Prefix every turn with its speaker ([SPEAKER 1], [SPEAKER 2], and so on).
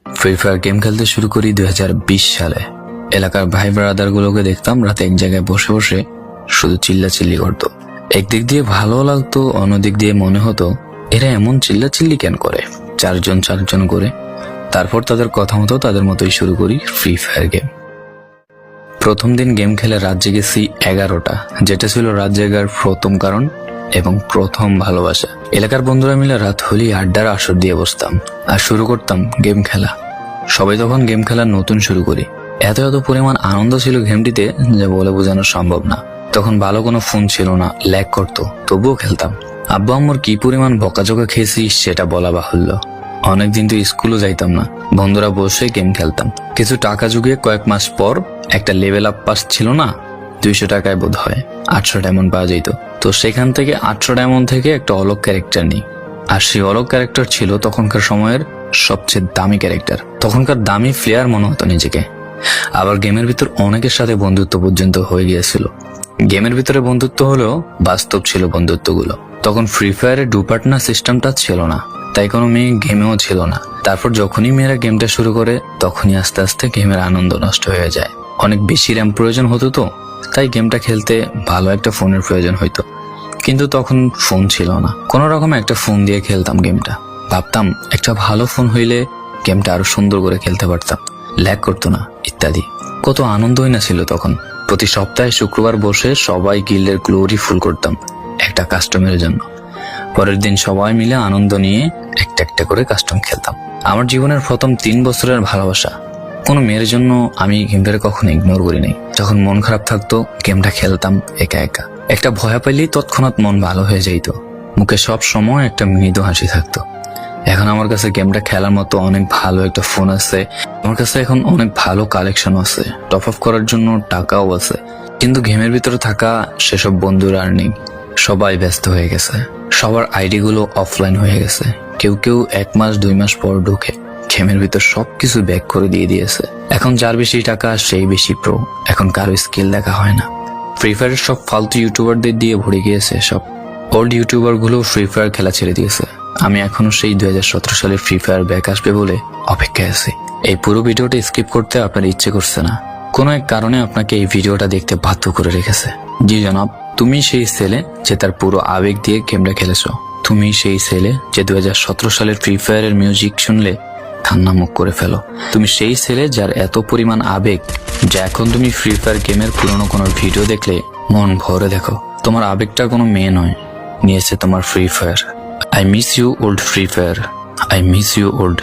[SPEAKER 1] Free fire game খেলতে শুরু করি 2020 সালে। এলাকার ভাই ব্রাদার গুলোকে দেখতাম রাতে এক জায়গায় বসে বসে শুধু চিল্লাচিল্লি করতো। একদিক দিয়ে ভালো লাগতো, অন্যদিক দিয়ে মনে হতো এরা এমন চিল্লাচিল্লি কেন করে, চারজন করে। তারপর তাদের কথা মতো তাদের মতোই শুরু করি ফ্রি ফায়ার গেম। প্রথম দিন গেম খেলে রাত জেগেছি 11টা, যেটা ছিল রাত জেগার প্রথম কারণ এবং প্রথম ভালোবাসা। এলাকার বন্ধুরা মিলে রাত হলেই আড্ডার আসর দিয়ে বসতাম আর শুরু করতাম গেম খেলা। সবাই তখন গেম খেলা নতুন শুরু করি। এত পরিমাণ আনন্দ ছিল গেমটিতে যা বলে বোঝানো সম্ভব না। তখন ভালো কোনো ফোন ছিল না, ল্যাগ করতো, তবুও খেলতাম। আব্বু আম্মুর কি পরিমাণ বকাঝকা খেয়েছি সেটা বলা বাহুল্য। অনেকদিন তো স্কুলও যাইতাম না, বন্ধুরা বসে গেম খেলতাম। কিছু টাকা জুগিয়ে কয়েক মাস পর একটা লেভেল আপ পাস ছিল না, 200 টাকায় বোধ হয় 800 ডায়মন্ড পাওয়া যেত। তো সেখান থেকে 800 ডায়মন্ড থেকে একটা অলগ ক্যারেক্টার নিই। আর সেই অলগ ক্যারেক্টার ছিল তখনকার সময়ের সবচেয়ে দামি ক্যারেক্টার। তখনকার দামি প্লেয়ার মনে হতো নিজেকে। আবার গেমের ভিতর অনেকের সাথে বন্ধুত্ব পর্যন্ত হয়ে গিয়েছিল। গেমের ভিতরে বন্ধুত্ব হলেও বাস্তব ছিল বন্ধুত্বগুলো। তখন ফ্রি ফায়ারে ডু পার্টনার সিস্টেমটা ছিল না, তাই কোনো মেয়ে গেমেও ছিল না। তারপর যখনই মেয়েরা গেমটা শুরু করে তখনই আস্তে আস্তে গেমের আনন্দ নষ্ট হয়ে যায়। অনেক বেশি র্যাম প্রয়োজন হতো, তো তাই গেমটা খেলতে ভালো একটা ফোনের প্রয়োজন হইতো। কিন্তু তখন ফোন ছিল না, কোনো রকম একটা ফোন দিয়ে খেলতাম গেমটা। ভাবতাম একটা ভালো ফোন হইলে গেমটা আরো সুন্দর করে খেলতে পারতাম, ল্যাগ করতো না ইত্যাদি। কত আনন্দই না ছিল তখন। প্রতি সপ্তাহে শুক্রবার বসে সবাই গিল্ডের গ্লোরি ফুল করতাম একটা কাস্টমের জন্য। পরের দিন সবাই মিলে আনন্দ নিয়ে একটা একটা করে কাস্টম খেলতাম। আমার জীবনের প্রথম 3 বছরের ভালোবাসা। কোনো মেয়ের জন্য আমি গেমটাকে কখনো ইগনোর করি নাই। যখন মন খারাপ থাকতো গেমটা খেলতাম একা একা। একটা ভয় পাইলেই তৎক্ষণাৎ মন ভালো হয়ে যাইতো, মুখে সব সময় একটা মৃদু হাসি থাকতো। এখন আমার কাছে গেমটা খেলার মতো অনেক ভালো একটা ফোন আছে, আমার কাছে এখন অনেক ভালো কালেকশন আছে, টপ আপ করার জন্য টাকাও আছে। কিন্তু গেমের ভিতরে থাকা সেসব বন্ধুরা আর নেই, সবাই ব্যস্ত হয়ে গেছে। সবার আইডি গুলো অফলাইন হয়ে গেছে। কেউ 1 মাস 2 মাস পর ঢুকে গেমের ভিতর সবকিছু ব্যাক করে দিয়ে দিয়েছে। এখন যার বেশি টাকা সেই বেশি প্রো, এখন কারো স্কিল দেখা হয় না। ফ্রি ফায়ারের সব ফালতু ইউটিউবারদের দিয়ে ভরে গিয়েছে সব। ওল্ড ইউটিউবার গুলো ফ্রি ফায়ার খেলা ছেড়ে দিয়েছে। আমি এখনো সেই 2017 সালে ফ্রি ফায়ার ব্যাক আসবে বলে অপেক্ষায় আছি। এই পুরো ভিডিওটা স্কিপ করতে আপনার ইচ্ছে করছে না, কোনো এক কারণে আপনাকে এই ভিডিওটা দেখতে বাধ্য করে রেখেছে। জি জনাব, তুমি সেই ছেলে যে তার পুরো আবেগ দিয়ে গেমটা খেলেছো। তুমি সেই ছেলে যে 2017 সালের ফ্রি ফায়ারের মিউজিক শুনলে কান্না মুখ করে ফেলো। তুমি সেই ছেলে যার এত পরিমাণ আবেগ যে এখন তুমি ফ্রি ফায়ার গেমের পুরনো কোনো ভিডিও দেখলে মন ভরে দেখো। তোমার আবেগটা কোনো মেয়ে নয়, নিয়েছে তোমার free fire. I miss you old Free Fire. I miss you old